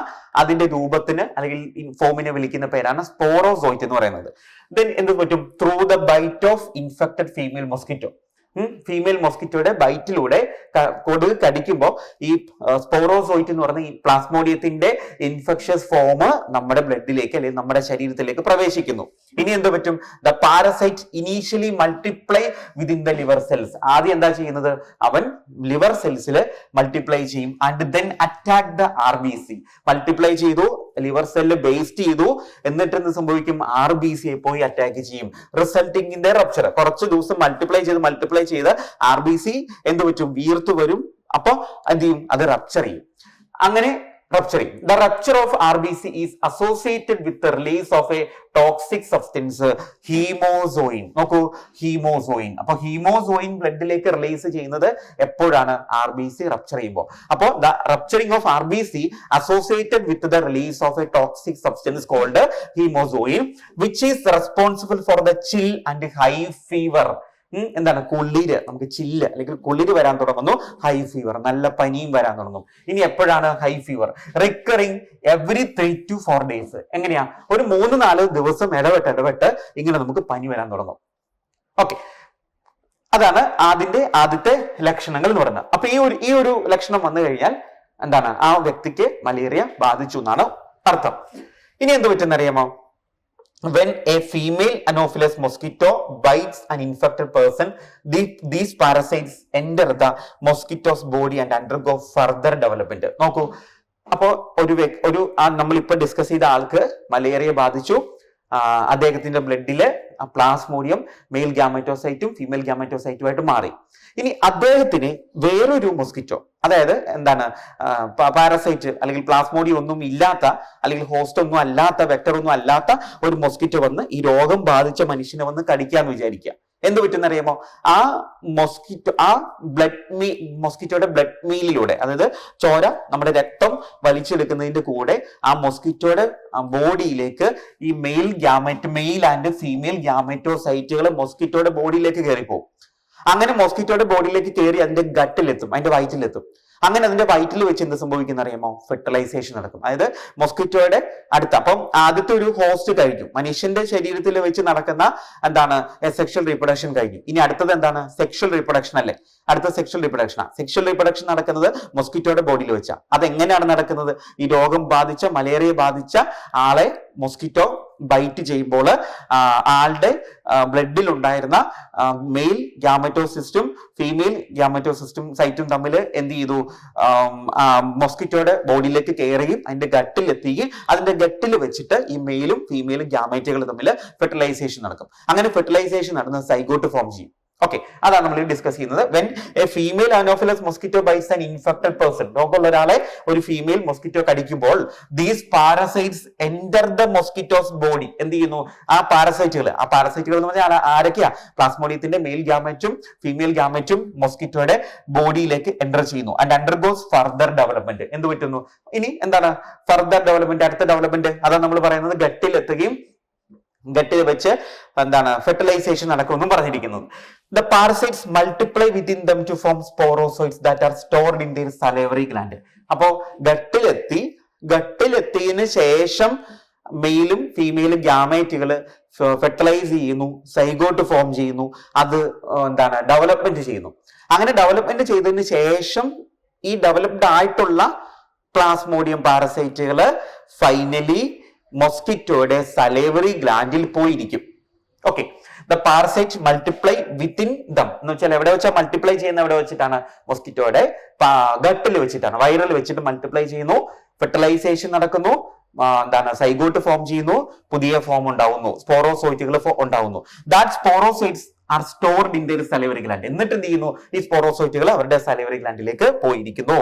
S1: അതിന്റെ രൂപത്തിന് അല്ലെങ്കിൽ ഫോമിനെ വിളിക്കുന്ന പേരാണ് സ്പോറോസോയിറ്റ് എന്ന് പറയുന്നത്. ദെൻ എന്ത് പറ്റും? Through the bite of infected female mosquito. Female മൊസ്കിറ്റോയുടെ ബൈറ്റിലൂടെ കൊതുക് കടിക്കുമ്പോൾ ഈ സ്പോറോസോയിറ്റ് എന്ന് പറയുന്ന ഈ പ്ലാസ്മോഡിയത്തിന്റെ ഇൻഫെക്ഷ്യസ് ഫോം നമ്മുടെ ബ്ലഡിലേക്ക് അല്ലെങ്കിൽ നമ്മുടെ ശരീരത്തിലേക്ക് പ്രവേശിക്കുന്നു. ഇനി എന്ത് പറ്റും? The parasite initially multiply within the liver cells. ആദ്യം എന്താ ചെയ്യുന്നത്? അവൻ ലിവർ സെൽസിൽ മൾട്ടിപ്ലൈ ചെയ്യും. And then attack the RBC. Multiply ചെയ്തു, ലിവർ സെല്ല് ബേസ്റ്റ് ചെയ്തു, എന്നിട്ട് എന്ത് സംഭവിക്കും? RBCയെ പോയി അറ്റാക്ക് ചെയ്യും, റിസൾട്ടിംഗ് ഇൻ ദ റപ്ചർ. കുറച്ച് ദിവസം മൾട്ടിപ്ലൈ ചെയ്ത് RBC എന്ത് പറ്റും? വീർത്തു വരും. അപ്പൊ എന്ത് ചെയ്യും? അത് റപ്ചർ ചെയ്യും. അങ്ങനെ Rupturing. The rupture of RBC is associated with the release of a toxic substance, ഹീമോസോയിൻ. നോക്കൂ, ഹീമോസോയിൻ. അപ്പൊ ഹീമോസോയിൻ ബ്ലഡിലേക്ക് റിലീസ് ചെയ്യുന്നത് എപ്പോഴാണ്? RBC റപ്ചർ ചെയ്യുമ്പോൾ. അപ്പോൾ the rupturing of RBC associated with the release of a toxic substance called haemozoin, which is responsible for the chill and high fever. എന്താണ്? കുളിര്, നമുക്ക് ചില്ല് അല്ലെങ്കിൽ കുളിര് വരാൻ തുടങ്ങുന്നു, ഹൈ ഫീവർ, നല്ല പനിയും വരാൻ തുടങ്ങും. ഇനി എപ്പോഴാണ് high fever? Recurring every 3 to 4 days. എങ്ങനെയാ? ഒരു 3-4 ദിവസം ഇടവിട്ട് ഇങ്ങനെ നമുക്ക് പനി വരാൻ തുടങ്ങും. ഓക്കെ, അതാണ് ആദ്യത്തെ ലക്ഷണങ്ങൾ എന്ന് പറയുന്നത്. അപ്പൊ ഈ ഒരു ലക്ഷണം വന്നു കഴിഞ്ഞാൽ എന്താണ്? ആ വ്യക്തിക്ക് മലേറിയ ബാധിച്ചു എന്നാണ് അർത്ഥം. ഇനി എന്ത് പറ്റുന്നറിയാമോ? When a female Anopheles mosquito bites an infected person, these parasites enter the mosquito's body and undergo further development. നോക്കൂ, അപ്പോ നമ്മളിപ്പോ ഡിസ്കസ് ചെയ്ത ആൾക്ക് മലേറിയ ബാധിച്ചു. അദ്ദേഹത്തിന്റെ ബ്ലഡില് പ്ലാസ്മോഡിയം മെയിൽ ഗ്യാമറ്റോസൈറ്റും ഫീമെയിൽ ഗ്യാമറ്റോസൈറ്റുമായിട്ട് മാറി. ഇനി അദ്ദേഹത്തിന് വേറൊരു മൊസ്കിറ്റോ, അതായത് എന്താണ്, പാരസൈറ്റ് അല്ലെങ്കിൽ പ്ലാസ്മോഡിയം ഒന്നും ഇല്ലാത്ത അല്ലെങ്കിൽ ഹോസ്റ്റ് ഒന്നും അല്ലാത്ത വെക്ടർ ഒന്നും അല്ലാത്ത ഒരു മൊസ്കിറ്റോ വന്ന് ഈ രോഗം ബാധിച്ച മനുഷ്യനെ വന്ന് കടിക്കാന്ന് വിചാരിക്കുക. എന്ത് പറ്റുന്നറിയാമോ? ആ മൊസ്കിറ്റോയുടെ ബ്ലഡ് മീലിലൂടെ, അതായത് ചോര, നമ്മുടെ രക്തം വലിച്ചെടുക്കുന്നതിന്റെ കൂടെ ആ മൊസ്കിറ്റോയുടെ ബോഡിയിലേക്ക് ഈ മെയിൽ ആൻഡ് ഫീമെയിൽ ഗ്യാമറ്റോസൈറ്റുകൾ മൊസ്കിറ്റോയുടെ ബോഡിയിലേക്ക് കയറിപ്പോകും. അങ്ങനെ മൊസ്കിറ്റോയുടെ ബോഡിയിലേക്ക് കയറി അതിന്റെ ഗട്ടിലെത്തും, അതിന്റെ വയറ്റിലെത്തും. അങ്ങനെ അതിന്റെ വയറ്റിൽ വെച്ച് എന്ത് സംഭവിക്കുന്ന അറിയാമോ? ഫെർട്ടിലൈസേഷൻ നടക്കും. അതായത് മൊസ്കിറ്റോയുടെ അടുത്ത്, അപ്പം ആദ്യത്തെ ഒരു ഹോസ്റ്റ് കഴിഞ്ഞു, മനുഷ്യന്റെ ശരീരത്തിൽ വെച്ച് നടക്കുന്ന എന്താണ്, സെക്ഷൽ റീപ്രൊഡക്ഷൻ കഴിഞ്ഞു. ഇനി അടുത്തത് എന്താണ്? സെക്ഷൽ റീപ്രൊഡക്ഷൻ അല്ലേ? അടുത്ത സെക്ഷൽ റിപ്രൊഡക്ഷനാണ്. സെക്ഷൽ റിപ്രൊഡക്ഷൻ നടക്കുന്നത് മൊസ്കിറ്റോയുടെ ബോഡിയിൽ വെച്ചാ. അതെങ്ങനെയാണ് നടക്കുന്നത്? ഈ രോഗം ബാധിച്ച, മലേറിയ ബാധിച്ച ആളെ മൊസ്കിറ്റോ ബൈറ്റ് ചെയ്യുമ്പോൾ ആളുടെ ബ്ലഡിൽ ഉണ്ടായിരുന്ന മെയിൽ ഗ്യാമറ്റോസിസ്റ്റും ഫീമെയിൽ ഗ്യാമറ്റോസിസ്റ്റും സൈറ്റും തമ്മിൽ എന്ത് ചെയ്തു? മൊസ്കിറ്റോയുടെ ബോഡിയിലേക്ക് കയറുകയും അതിന്റെ ഗട്ടിൽ എത്തുകയും അതിന്റെ ഗട്ടിൽ വെച്ചിട്ട് ഈ മെയിലും ഫീമെയിലും ഗ്യാമറ്റുകൾ തമ്മിൽ ഫെർട്ടിലൈസേഷൻ നടക്കും. അങ്ങനെ ഫെർട്ടിലൈസേഷൻ നടന്ന സൈഗോട്ട് ഫോം ചെയ്യും. ഓക്കെ, അതാണ് നമ്മൾ ഡിസ്കസ് ചെയ്യുന്നത്. When a female anopheles mosquito bites an infected person, രോഗമുള്ള ഒരാളെ ഒരു ഫീമെയിൽ മൊസ്കിറ്റോ കടിക്കുമ്പോൾ these parasites enter the mosquito's body. എന്ത് ചെയ്യുന്നു? ആ പാരസൈറ്റുകൾ എന്ന് പറഞ്ഞാൽ ആരൊക്കെയാ? പ്ലാസ്മോഡിയത്തിന്റെ മെയിൽ ഗ്യാമറ്റും ഫീമെയിൽ ഗ്യാമറ്റും മൊസ്കിറ്റോയുടെ ബോഡിയിലേക്ക് എൻ്റർ ചെയ്യുന്നു. And undergoes further development. എന്ത് പറ്റുന്നു? ഇനി എന്താണ് ഫർദർ ഡെവലപ്മെന്റ്? അടുത്ത ഡെവലപ്മെന്റ് അതാണ് നമ്മൾ പറയുന്നത്. ഗട്ടിലെത്തുകയും ഗട്ടിൽ വെച്ച് എന്താണ് ഫെർട്ടിലൈസേഷൻ നടക്കുമെന്നും പറഞ്ഞിരിക്കുന്നത്. The parasites multiply within them to form sporozoites that are stored in their salivary gland. അപ്പോ ഗട്ടിലെത്തിയതിനു ശേഷം മെയിലും ഫീമെയിലും ഗ്യാമേറ്റുകൾ ഫെർട്ടിലൈസ് ചെയ്യുന്നു, സൈഗോട്ട് ഫോം ചെയ്യുന്നു, അത് എന്താണ് ഡെവലപ്മെന്റ് ചെയ്യുന്നു. അങ്ങനെ ഡെവലപ്മെന്റ് ചെയ്തതിന് ശേഷം ഈ ഡെവലപ്ഡ് ആയിട്ടുള്ള പ്ലാസ്മോഡിയം പാരസൈറ്റുകൾ ഫൈനലി മൊസ്കിറ്റോയുടെ സലേവറി ഗ്ലാൻഡിൽ പോയിരിക്കും. Okay, the parasite multiply within dum എന്ന് വെച്ചാൽ എവിടെ വെച്ചാൽ മൾട്ടിപ്ലൈ ചെയ്യുന്ന എവിടെ വെച്ചിട്ടാണ്? മൊസ്കിറ്റോയുടെ ഗട്ടിൽ വെച്ചിട്ടാണ്, വൈറൽ വെച്ചിട്ട് മൾട്ടിപ്ലൈ ചെയ്യുന്നു, ഫെർട്ടിലൈസേഷൻ നടക്കുന്നു, എന്താണ് സൈഗോട്ട് ഫോം ചെയ്യുന്നു, പുതിയ ഫോം ഉണ്ടാവുന്നു, സ്പോറോസോയിറ്റുകൾ ഉണ്ടാവുന്നു. That sporozoites are stored in their salivary gland. എന്നിട്ട് എന്ത് ചെയ്യുന്നു? ഈ സ്പോറോസോയിറ്റുകൾ അവരുടെ സലൈവറി ഗ്ലാൻഡിലേക്ക് പോയിരിക്കുന്നു.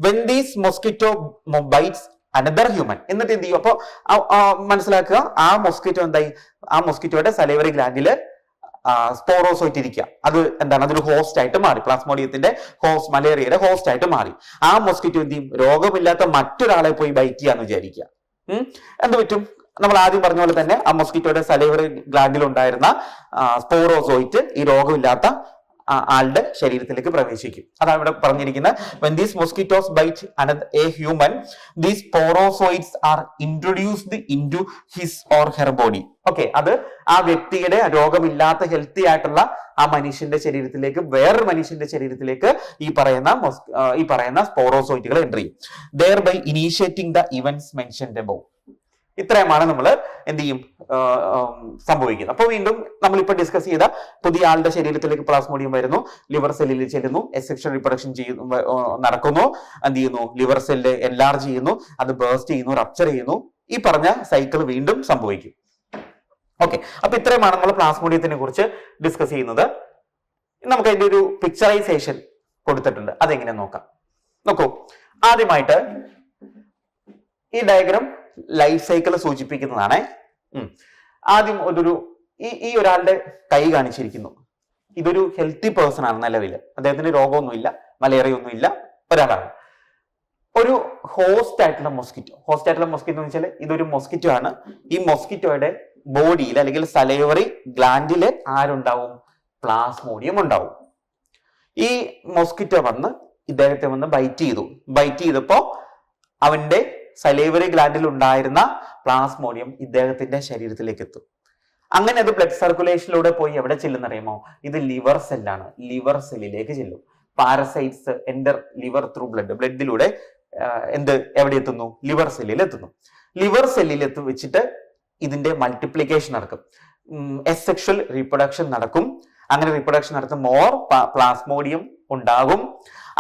S1: When these mosquito bites another human, എന്നിട്ട് എന്ത് ചെയ്യും? അപ്പൊ മനസ്സിലാക്കുക, ആ മൊസ്കിറ്റോ എന്തായി? ആ മൊസ്കിറ്റോയുടെ സലൈവറി ഗ്ലാൻഡില് സ്പോറോസോയിറ്റ് ഇരിക്കുക. അത് എന്താണ്? അതൊരു ഹോസ്റ്റ് ആയിട്ട് മാറി, പ്ലാസ്മോഡിയത്തിന്റെ ഹോസ്റ്റ്, മലേറിയയുടെ ഹോസ്റ്റ് ആയിട്ട് മാറി. ആ മൊസ്കിറ്റോ എന്ത് ചെയ്യും? രോഗമില്ലാത്ത മറ്റൊരാളെ പോയി ബൈറ്റ് ചെയ്യാന്ന് വിചാരിക്കുക. എന്ത് പറ്റും? നമ്മൾ ആദ്യം പറഞ്ഞ പോലെ തന്നെ ആ മൊസ്കിറ്റോയുടെ സലൈവറി ഗ്ലാൻഡിൽ ഉണ്ടായിരുന്ന സ്പോറോസോയിറ്റ് ഈ രോഗമില്ലാത്ത ആളുടെ ശരീരത്തിലേക്ക് പ്രവേശിക്കും. അതാണ് ഇവിടെ പറഞ്ഞിരിക്കുന്നത്. When these mosquitoes bite a human, these sporozoites are introduced into his or her body. Okay, അത് ആ വ്യക്തിയുടെ രോഗമില്ലാത്ത ഹെൽത്തി ആയിട്ടുള്ള ആ മനുഷ്യന്റെ ശരീരത്തിലേക്ക്, വേറൊരു മനുഷ്യന്റെ ശരീരത്തിലേക്ക് ഈ പറയുന്ന സ്പോറോസോയിറ്റുകൾ എൻ്റർ ചെയ്യും. Thereby initiating the events mentioned above. ഇത്രയുമാണ് നമ്മൾ എന്ത് ചെയ്യും സംഭവിക്കുന്നത്. അപ്പോൾ വീണ്ടും നമ്മളിപ്പോൾ ഡിസ്കസ് ചെയ്ത പുതിയ ആളുടെ ശരീരത്തിലേക്ക് പ്ലാസ്മോഡിയം വരുന്നു, ലിവർ സെല്ലിൽ ചെല്ലുന്നു, സെക്ഷൽ റീപ്രൊഡക്ഷൻ നടക്കുന്നു, എന്ത് ചെയ്യുന്നു? ലിവർ സെല്ല് എൻലാർജ് ചെയ്യുന്നു, അത് ബേസ്റ്റ് ചെയ്യുന്നു, റപ്ചർ ചെയ്യുന്നു. ഈ പറഞ്ഞ സൈക്കിൾ വീണ്ടും സംഭവിക്കും. ഓക്കെ, അപ്പൊ ഇത്രയുമാണ് നമ്മൾ പ്ലാസ്മോഡിയത്തിനെ കുറിച്ച് ഡിസ്കസ് ചെയ്യുന്നത്. നമുക്ക് അതിന്റെ ഒരു പിക്ചറൈസേഷൻ കൊടുത്തിട്ടുണ്ട്, അതെങ്ങനെ നോക്കാം. നോക്കൂ, ആദ്യമായിട്ട് ഈ ഡയഗ്രാം ലൈഫ് സൈക്കിൾ സൂചിപ്പിക്കുന്നതാണ്. ആദ്യം ഈ ഒരാളുടെ കൈ കാണിച്ചിരിക്കുന്നു. ഇതൊരു ഹെൽത്തി പേഴ്സൺ ആണ് നിലവിൽ. അദ്ദേഹത്തിന് രോഗമൊന്നുമില്ല, മലേറിയ ഒന്നുമില്ല, ഒരാളാണ്. ഒരു ഹോസ്റ്റ് ആയിട്ടുള്ള മൊസ്കിറ്റോ എന്ന് വെച്ചാൽ ഇതൊരു മൊസ്കിറ്റോ ആണ്. ഈ മൊസ്കിറ്റോയുടെ ബോഡിയിൽ അല്ലെങ്കിൽ സലൈവറി ഗ്ലാൻഡിൽ ആരുണ്ടാവും? പ്ലാസ്മോഡിയം ഉണ്ടാവും. ഈ മൊസ്കിറ്റോ വന്ന് ഇദ്ദേഹത്തെ വന്ന് ബൈറ്റ് ചെയ്തപ്പോ അവന്റെ സലൈവറി ഗ്ലാൻഡിൽ ഉണ്ടായിരുന്ന പ്ലാസ്മോഡിയം ഇദ്ദേഹത്തിന്റെ ശരീരത്തിലേക്ക് എത്തും. അങ്ങനെ അത് ബ്ലഡ് സർക്കുലേഷനിലൂടെ പോയി എവിടെ ചെല്ലുന്നറിയുമോ? ഇത് ലിവർ സെല്ലാണ്. ലിവർ സെല്ലിലേക്ക് ചെല്ലും. പാരസൈറ്റ്സ് എൻ്റർ ലിവർ ത്രൂ ബ്ലഡിലൂടെ എവിടെ എത്തുന്നു? ലിവർ സെല്ലിൽ എത്തുന്നു. ലിവർ സെല്ലിൽ വെച്ചിട്ട് ഇതിന്റെ മൾട്ടിപ്ലിക്കേഷൻ നടക്കും. എസെക്ഷൽ റീപ്രൊഡക്ഷൻ നടക്കും. അങ്ങനെ റീപ്രൊഡക്ഷൻ നടത്തും മോർ പ്ലാസ്മോഡിയം ഉണ്ടാകും.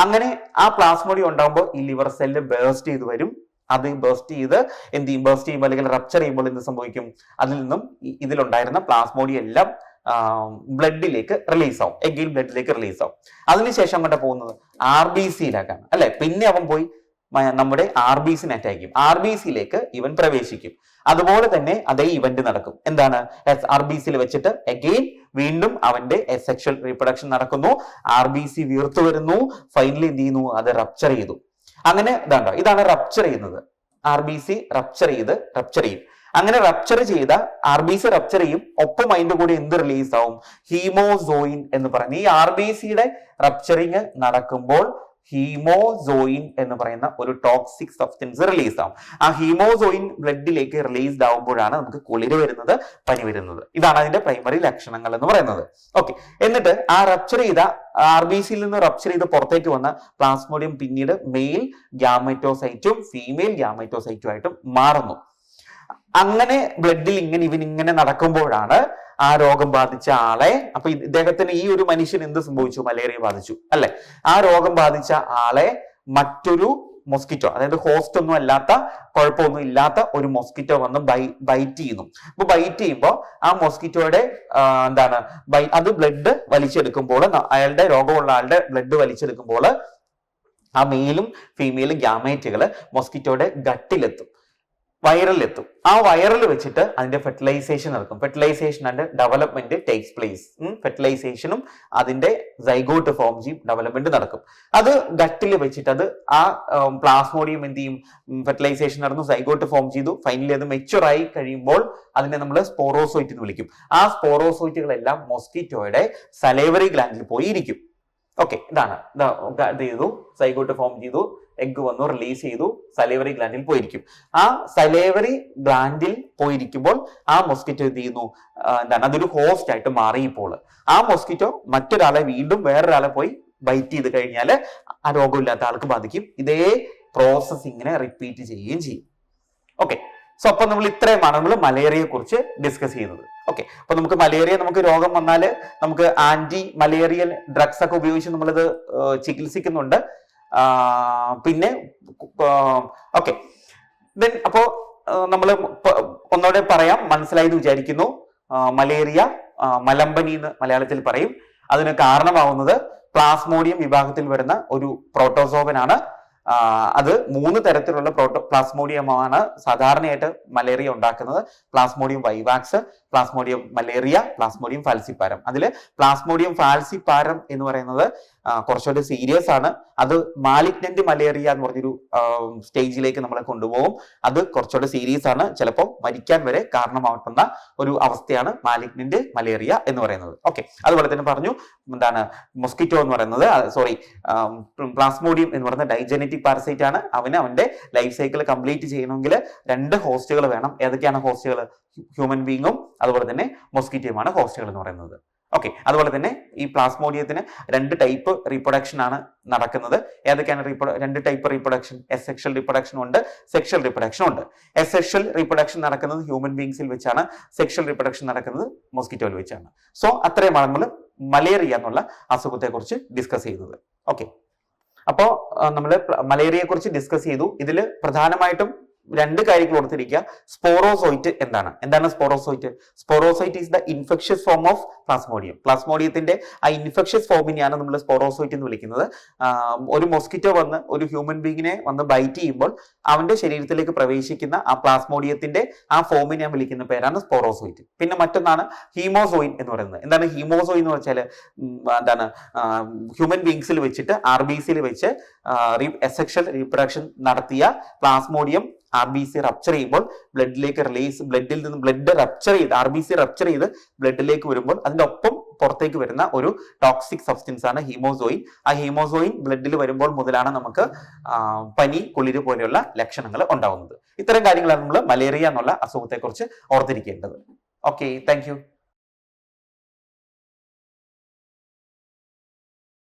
S1: അങ്ങനെ ആ പ്ലാസ്മോഡിയം ഉണ്ടാകുമ്പോൾ ഈ ലിവർ സെല്ല് ബേസ്റ്റ് ചെയ്ത് വരും. അത് ബേസ്റ്റ് ചെയ്യുമ്പോൾ അല്ലെങ്കിൽ റപ്ചർ ചെയ്യുമ്പോൾ എന്ത് സംഭവിക്കും? അതിൽ നിന്നും ഇതിലുണ്ടായിരുന്ന പ്ലാസ്മോഡിയം എല്ലാം ബ്ലഡിലേക്ക് റിലീസ് ആവും. ബ്ലഡിലേക്ക് റിലീസ് ആവും. അതിനുശേഷം അങ്ങോട്ട് പോകുന്നത് RBCയിലേക്കാണ് അല്ലെ. പിന്നെ അവൻ പോയി നമ്മുടെ RBCനെ അറ്റാക്ക് ചെയ്യും. RBCയിലേക്ക് ഇവൻ പ്രവേശിക്കും. അതുപോലെ തന്നെ അതേ ഇവന്റ് നടക്കും. എന്താണ്? RBCയിൽ വെച്ചിട്ട് വീണ്ടും അവന്റെ സെക്ഷൽ റീപ്രൊഡക്ഷൻ നടക്കുന്നു. RBC വീർത്തു വരുന്നു. ഫൈനലി എന്ത് ചെയ്യുന്നു? അത് റപ്ചർ ചെയ്തു. അങ്ങനെ ഇതാണ് റപ്ചർ ചെയ്യുന്നത്. RBC റപ്ചർ ചെയ്യും. അങ്ങനെ റപ്ചർ ചെയ്ത RBC റപ്ചർ ചെയ്യും. ഒപ്പം അതിന്റെ കൂടെ എന്ത് റിലീസ് ആവും? ഹീമോസോയിൻ എന്ന് പറയുന്ന ഈ RBCയുടെ റപ്ചറിങ് നടക്കുമ്പോൾ ഹീമോസോയിൻ എന്ന് പറയുന്ന ഒരു ടോക്സിക് സബ്സ്റ്റൻസ് റിലീസ് ആവും. ആ ഹീമോസോയിൻ ബ്ലഡിലേക്ക് റിലീസ്ഡ് ആവുമ്പോഴാണ് നമുക്ക് കുളിര് വരുന്നത്, പനി വരുന്നത്. ഇതാണ് അതിന്റെ പ്രൈമറി ലക്ഷണങ്ങൾ എന്ന് പറയുന്നത്. ഓക്കെ, എന്നിട്ട് ആ റപ്ചർ ചെയ്ത RBCയിൽ നിന്ന് റപ്ചർ ചെയ്ത് പുറത്തേക്ക് വന്ന പ്ലാസ്മോഡിയം പിന്നീട് മെയിൽ ഗ്യാമറ്റോസൈറ്റും ഫീമെയിൽ ഗ്യാമറ്റോസൈറ്റും ആയിട്ടും മാറുന്നു. അങ്ങനെ ബ്ലഡിൽ ഇവനിങ്ങനെ നടക്കുമ്പോഴാണ് ആ രോഗം ബാധിച്ച ആളെ, അപ്പൊ ഇദ്ദേഹത്തിന് ഈ ഒരു മനുഷ്യൻ എന്ത് സംഭവിച്ചു? മലേറിയ ബാധിച്ചു അല്ലെ. ആ രോഗം ബാധിച്ച ആളെ മറ്റൊരു മൊസ്കിറ്റോ, അതായത് ഹോസ്റ്റ് ഒന്നും അല്ലാത്ത, കുഴപ്പമൊന്നും ഇല്ലാത്ത ഒരു മൊസ്കിറ്റോ വന്ന് ബൈറ്റ് ചെയ്യുന്നു. അപ്പൊ ബൈറ്റ് ചെയ്യുമ്പോൾ ആ മൊസ്കിറ്റോയുടെ അത് ബ്ലഡ് വലിച്ചെടുക്കുമ്പോൾ, അയാളുടെ രോഗമുള്ള ആളുടെ ബ്ലഡ് വലിച്ചെടുക്കുമ്പോൾ ആ മെയിലും ഫീമെയിലും ഗ്യാമേറ്റുകൾ മൊസ്കിറ്റോയുടെ ഗട്ടിലെത്തും, വൈറലിലെത്തും. ആ വൈറൽ വെച്ചിട്ട് അതിന്റെ ഫെർട്ടിലൈസേഷൻ നടക്കും. Fertilisation and development takes place. ഫെർട്ടിലൈസേഷനും അതിന്റെ സൈഗോട്ട് ഫോം ചെയ്യും, ഡെവലപ്മെന്റ് നടക്കും. അത് ഗട്ടിൽ വെച്ചിട്ട് അത് ആ പ്ലാസ്മോഡിയം എന്ത് ചെയ്യും? ഫെർട്ടിലൈസേഷൻ നടന്നു, സൈഗോട്ട് ഫോം ചെയ്തു. ഫൈനലി അത് മെച്യൂർ ആയി കഴിയുമ്പോൾ അതിനെ നമ്മൾ സ്പോറോസോയിറ്റ് എന്ന് വിളിക്കും. ആ സ്പോറോസോയിറ്റുകളെല്ലാം മൊസ്കിറ്റോയുടെ സലൈവറി ഗ്ലാൻഡിൽ പോയി ഇരിക്കും. ഓക്കെ, ഇതാണ് ഇത് ചെയ്തു, സൈഗോട്ട് ഫോം ചെയ്തു, എഗ് വന്നു, റിലീസ് ചെയ്തു, സലൈവറി ഗ്ലാൻഡിൽ പോയിരിക്കും. ആ സലൈവറി ഗ്ലാൻഡിൽ പോയിരിക്കുമ്പോൾ ആ മൊസ്കിറ്റോ എന്ത് ചെയ്യുന്നു? അതൊരു ഹോസ്റ്റ് ആയിട്ട് മാറിയപ്പോൾ ആ മൊസ്കിറ്റോ മറ്റൊരാളെ വീണ്ടും വേറൊരാളെ പോയി ബൈറ്റ് ചെയ്ത് കഴിഞ്ഞാൽ ആ രോഗമില്ലാത്ത ആൾക്ക് ബാധിക്കും. ഇതേ പ്രോസസ് ഇങ്ങനെ റിപ്പീറ്റ് ചെയ്യുകയും ചെയ്യും. ഓക്കെ, സോ അപ്പൊ നമ്മൾ ഇത്രയുമാണ് നമ്മൾ മലേറിയയെ കുറിച്ച് ഡിസ്കസ് ചെയ്യുന്നത്. ഓക്കെ, അപ്പൊ നമുക്ക് രോഗം വന്നാൽ നമുക്ക് ആന്റി മലേറിയൽ ഡ്രഗ്സ് ഒക്കെ ഉപയോഗിച്ച് നമ്മളിത് ചികിത്സിക്കുന്നുണ്ട്. പിന്നെ ഓക്കെ, ദെൻ അപ്പോ നമ്മൾ ഒന്നുകൂടെ പറയാം, മനസ്സിലായി എന്ന് വിചാരിക്കുന്നു. മലേറിയ, മലമ്പനി എന്ന് മലയാളത്തിൽ പറയും. അതിന് കാരണമാവുന്നത് പ്ലാസ്മോഡിയം വിഭാഗത്തിൽ വരുന്ന ഒരു പ്രോട്ടോസോവനാണ്. അത് 3 തരത്തിലുള്ള പ്ലാസ്മോഡിയമാണ് സാധാരണയായിട്ട് മലേറിയ ഉണ്ടാക്കുന്നത്. Plasmodium vivax, plasmodium malaria, Plasmodium falciparum. അതിൽ പ്ലാസ്മോഡിയം ഫാൽസിപ്പാരം എന്ന് പറയുന്നത് കുറച്ചുകൂടി സീരിയസ് ആണ്. അത് മാലിഗ്നന്റ് മലേറിയ എന്ന് പറഞ്ഞൊരു സ്റ്റേജിലേക്ക് നമ്മളെ കൊണ്ടുപോകും. അത് കുറച്ചുകൂടി സീരിയസ് ആണ്. ചിലപ്പോൾ മരിക്കാൻ വരെ കാരണമാക്കുന്ന ഒരു അവസ്ഥയാണ് മാലിഗ്നന്റ് മലേറിയ എന്ന് പറയുന്നത്. ഓക്കെ, അതുപോലെ തന്നെ പറഞ്ഞു മൊസ്കിറ്റോ എന്ന് പറയുന്നത്, പ്ലാസ്മോഡിയം എന്ന് പറയുന്നത് ഡൈജനറ്റിക് പാരസൈറ്റ് ആണ്. അവന്റെ ലൈഫ് സൈക്കിൾ കംപ്ലീറ്റ് ചെയ്യണമെങ്കിൽ 2 ഹോസ്റ്റുകൾ വേണം. ഏതൊക്കെയാണ് ഹോസ്റ്റുകൾ? ഹ്യൂമൻ ബീങ്ങും അതുപോലെ തന്നെ മൊസ്കിറ്റോയുമാണ് ഹോസ്റ്റുകൾ എന്ന് പറയുന്നത്. ഓക്കെ, അതുപോലെ തന്നെ ഈ പ്ലാസ്മോഡിയത്തിന് 2 ടൈപ്പ് റീപ്രൊഡക്ഷൻ ആണ് നടക്കുന്നത്. ഏതൊക്കെയാണ് 2 ടൈപ്പ് റീപ്രൊഡക്ഷൻ? എസെക്ഷൽ റീപ്രൊഡക്ഷൻ ഉണ്ട്, സെക്ഷൽ റീപ്രൊഡക്ഷൻ ഉണ്ട്. എസെക്ഷൽ റീപ്രൊഡക്ഷൻ നടക്കുന്നത് ഹ്യൂമൻ ബീങ്സിൽ വെച്ചാണ്, സെക്ഷൽ റീപ്രൊഡക്ഷൻ നടക്കുന്നത് മൊസ്കിറ്റോയിൽ വെച്ചാണ്. സോ അത്രയുമാണ് നമ്മൾ മലേറിയ എന്നുള്ള അസുഖത്തെ കുറിച്ച് ഡിസ്കസ് ചെയ്യുന്നത്. ഓക്കെ, അപ്പോ നമ്മൾ മലേറിയയെ കുറിച്ച് ഡിസ്കസ് ചെയ്തു. ഇതിൽ പ്രധാനമായിട്ടും രണ്ട് കാര്യങ്ങൾ ഓർത്തിരിക്കുക. സ്പോറോസോയിറ്റ് എന്താണ് sporozoite? Sporozoite is the infectious form of plasmodium. പ്ലാസ്മോഡിയത്തിന്റെ ആ ഇൻഫെക്ഷ്യസ് ഫോമിനെയാണ് നമ്മൾ സ്പോറോസോയിറ്റ് എന്ന് വിളിക്കുന്നത്. ഒരു മൊസ്കിറ്റോ വന്ന് ഒരു ഹ്യൂമൻ ബീങ്ങിനെ വന്ന് ബൈറ്റ് ചെയ്യുമ്പോൾ അവന്റെ ശരീരത്തിലേക്ക് പ്രവേശിക്കുന്ന ആ പ്ലാസ്മോഡിയത്തിന്റെ ആ ഫോമിനെ ഞാൻ വിളിക്കുന്ന പേരാണ് സ്പോറോസോയിറ്റ്. പിന്നെ മറ്റൊന്നാണ് ഹീമോസോയിൻ എന്ന് പറയുന്നത്. എന്താണ് ഹീമോസോയിൻ എന്ന് വെച്ചാൽ ഹ്യൂമൻ ബീങ്സിൽ വെച്ചിട്ട് RBCയിൽ വെച്ച് സെക്ഷൽ റീപ്രൊഡക്ഷൻ നടത്തിയ പ്ലാസ്മോഡിയം RBC റപ്ചർ ചെയ്യുമ്പോൾ ബ്ലഡിലേക്ക് ബ്ലഡിൽ നിന്ന് ബ്ലഡ് റപ്ചർ ചെയ്ത് RBC റപ്ചർ ചെയ്ത് ബ്ലഡിലേക്ക് വരുമ്പോൾ അതിന്റെ ഒപ്പം പുറത്തേക്ക് വരുന്ന ഒരു ടോക്സിക് സബ്സ്റ്റൻസ് ആണ് ഹീമോസോയിൻ. ആ ഹീമോസോയിൻ ബ്ലഡിൽ വരുമ്പോൾ മുതലാണ് നമുക്ക് പനി, കുളിര് പോലെയുള്ള ലക്ഷണങ്ങൾ ഉണ്ടാവുന്നത്. ഇത്തരം കാര്യങ്ങളാണ് നമ്മൾ മലേറിയ എന്നുള്ള അസുഖത്തെ കുറിച്ച് ഓർത്തിരിക്കേണ്ടത്. Okay, thank you.